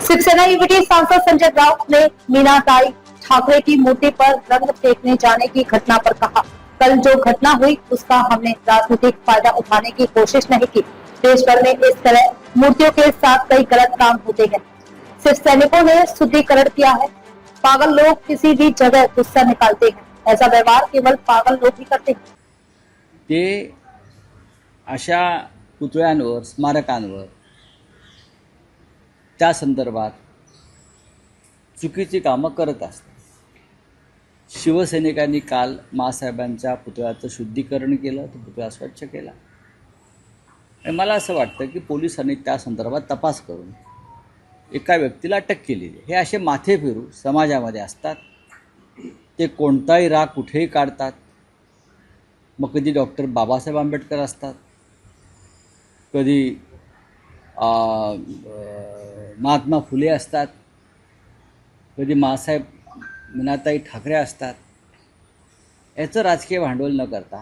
Shiv Sena EVT सांसद संजय राउत ने मीनाताई ठाकरे की मूर्ति पर रंग फेंकने जाने की घटना पर कहा, कल जो घटना हुई उसका हमने राजनीतिक फायदा उठाने की कोशिश नहीं की। देश भर में इस तरह मूर्तियों के साथ कई गलत काम होते हैं। सिर्फ सैनिकों ने शुद्धिकरण किया है। पागल लोग किसी भी जगह गुस्सा निकालते हैं, ऐसा व्यवहार केवल पागल लोग ही करते हैं। ते अशा पुतळ्यांवर स्मारकांवर त्या संदर्भात चुकीची कामं करत असतात। शिवसैनिकांनी काल माँसाहेबांच्या पुतळ्याचं शुद्धीकरण केलं, तो पुतळा स्वच्छ केला। आणि मला असं वाटतं की पोलिसांनी त्या संदर्भात तपास करून एका व्यक्तीला अटक केलेली आहे। हे असे माथे फिरू समाजामध्ये असतात, ते कोणताही राग कुठेही काढतात। मग कधी डॉक्टर बाबासाहेब आंबेडकर असतात, कधी महात्मा फुले असतात, कधी माँसाहेब मीनाताई ठाकरे असतात। याचं राजकीय भांडवल न करता